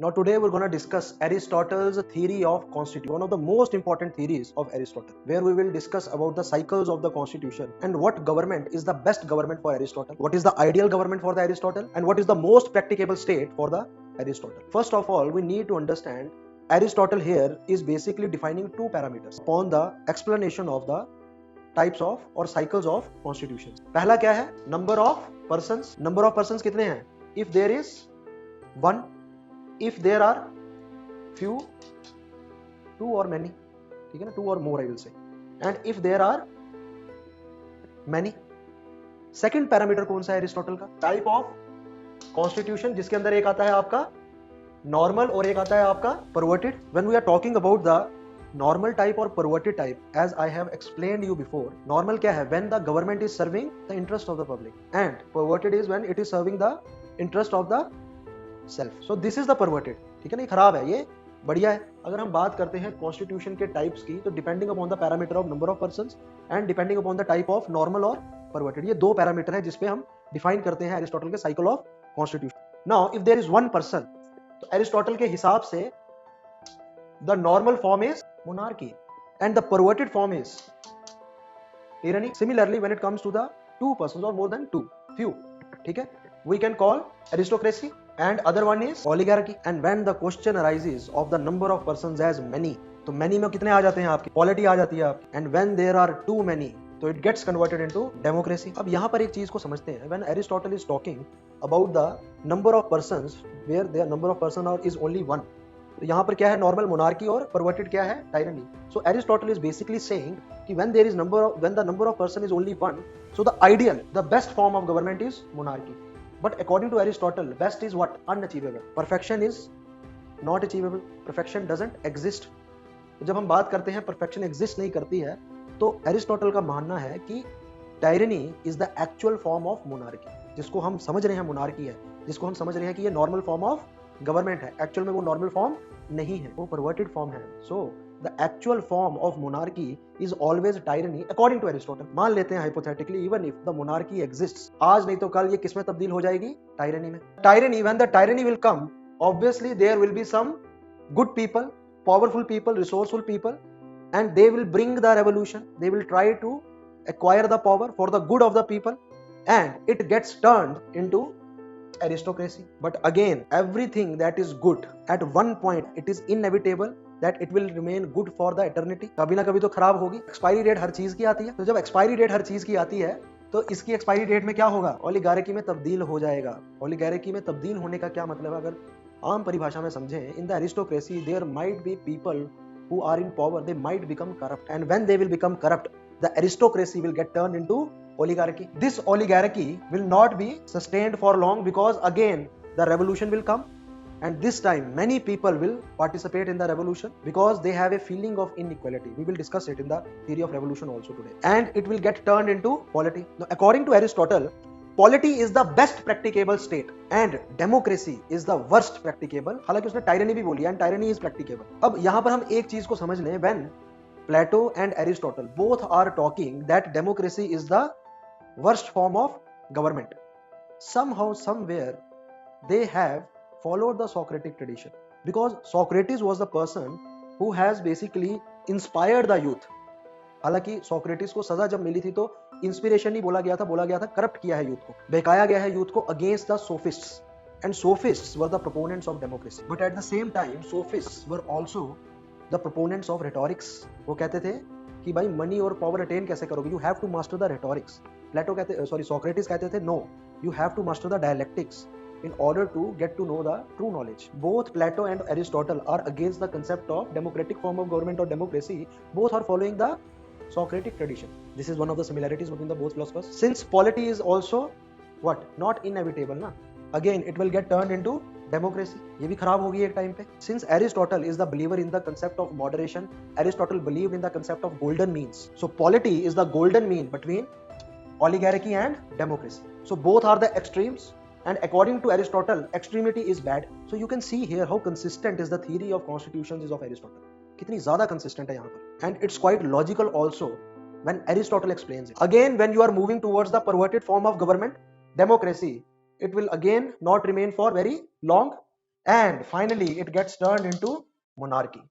Now today we're going to discuss Aristotle's theory of constitution, one of the most important theories of Aristotle, where we will discuss about the cycles of the constitution and what government is the best government for Aristotle, what is the ideal government for the Aristotle, and what is the most practicable state for the Aristotle. First of all, we need to understand Aristotle here is basically defining two parameters upon the explanation of the types of or cycles of constitutions. पहला क्या है? Number of persons. Number of persons कितने हैं? If there is one, if there are few, two or many, ठीक है ना, two or more I will say, and if there are many. Second parameter कौन सा है एरिस्टोटल का? Type of constitution, जिसके अंदर एक आता है आपका नॉर्मल और एक आता है आपका perverted. When we are talking about the normal type और perverted type, as I have explained you before, normal क्या है? When the government is serving the interest of the public, and perverted is when it is serving the interest of the self. So this is the perverted. ठीक है ना, ये खराब है, ये बढ़िया है. अगर हम बात करते हैं कॉन्स्टिट्यूशन के टाइप्स की, तो depending upon the parameter of number of persons and depending upon the type of normal और परवर्टेड, ये दो पैरामीटर है जिसपे हम डिफाइन करते हैं एरिस्टोटल के cycle of constitution. Now if there is one person, तो एरिस्टोटल के हिसाब से the normal form is monarchy and the perverted form is tyranny. Similarly, when it comes to the two persons or more than two, few, ठीक है, we can call aristocracy and other one is oligarchy. And when the question arises of the number of persons as many, तो many में कितने आ जाते हैं आपकी? Polity आ जाती है आपकी. And when there are too many, तो it gets converted into democracy. अब यहाँ पर एक चीज को समझते हैं. When Aristotle is talking about the number of persons where the number of person is only one, तो यहाँ पर क्या है? नॉर्मल मोनार्की और परवर्टेड क्या है? Tyranny. So Aristotle is basically saying कि when the number of person is only one, so the ideal, the best form of government is monarchy. But according to Aristotle, best is what? Unachievable. Perfection is not achievable. Perfection doesn't exist. जब हम बात करते हैं perfection exist नहीं करती है, तो Aristotle का मानना है कि tyranny is the actual form of monarchy. जिसको हम समझ रहे हैं मोनार्की है, जिसको हम समझ रहे हैं कि ये नॉर्मल फॉर्म ऑफ गवर्नमेंट है, एक्चुअल में वो नॉर्मल फॉर्म नहीं है, वो परवर्टेड फॉर्म है. So the actual form of monarchy is always tyranny according to Aristotle. मान लेते हैं hypothetically, even if the monarchy exists, आज नहीं तो कल ये किस में तब्दील हो जाएगी? टायरनी में. Tyranny, when the tyranny will come, obviously there will be some good people, powerful people, resourceful people, and they will bring the revolution. They will try to acquire the power for the good of the people, and it gets turned into aristocracy. But again, everything that is good at one point, it is inevitable that it will remain good for the eternity. कभी ना कभी तो खराब होगी. Expiry date हर चीज की आती है, तो जब एक्सपायरी डेट हर चीज की आती है, तो इसकी एक्सपायरी डेट में क्या होगा? ओलिगार्की में तब्दील हो जाएगा. ओलिगार्की में तब्दील होने का क्या मतलब है? अगर आम परिभाषा में समझें, in the aristocracy there might be people who are in power, they might become corrupt, and when they will become corrupt, the aristocracy will get turned into oligarchy. This oligarchy will not be sustained for long, because again the revolution will come, and this time many people will participate in the revolution because they have a feeling of inequality. We will discuss it in the theory of revolution also today, and it will get turned into polity. Now according to Aristotle, polity is the best practicable state and democracy is the worst practicable. हालांकि उसने tyranny भी बोली, and tyranny is practicable. अब यहाँ पर हम एक चीज को समझ लें. when Plato and Aristotle both are talking that democracy is the worst form of government, somehow somewhere they have followed the Socratic tradition, because Socrates was the person who has basically inspired the youth. हालांकि Socrates को सजा जब मिली थी, तो inspiration नहीं बोला गया था, बोला गया था करप्ट किया है यूथ को, बहकाया गया है यूथ को against the sophists, and sophists were the proponents of democracy. But at the same time sophists were also the proponents of rhetorics. वो कहते थे कि भाई मनी और पावर अटेन कैसे करोगे? You have to master the rhetorics. Plato कहते, sorry Socrates कहते थे, no, you have to master the dialectics in order to get to know the true knowledge. Both Plato and Aristotle are against the concept of democratic form of government or democracy. Both are following the Socratic tradition. This is one of the similarities between the both philosophers. Since polity is also what? Not inevitable, na? Again, it will get turned into democracy. ये भी खराब होगी एक time पे. Since Aristotle is the believer in the concept of moderation, Aristotle believed in the concept of golden means. So polity is the golden mean between oligarchy and democracy. So both are the extremes. And according to Aristotle, extremity is bad. So you can see here how consistent is the theory of constitutions is of Aristotle. कितनी ज़्यादा consistent है यहाँ पर. And it's quite logical also when Aristotle explains it. Again, when you are moving towards the perverted form of government, democracy, it will again not remain for very long, and finally it gets turned into monarchy.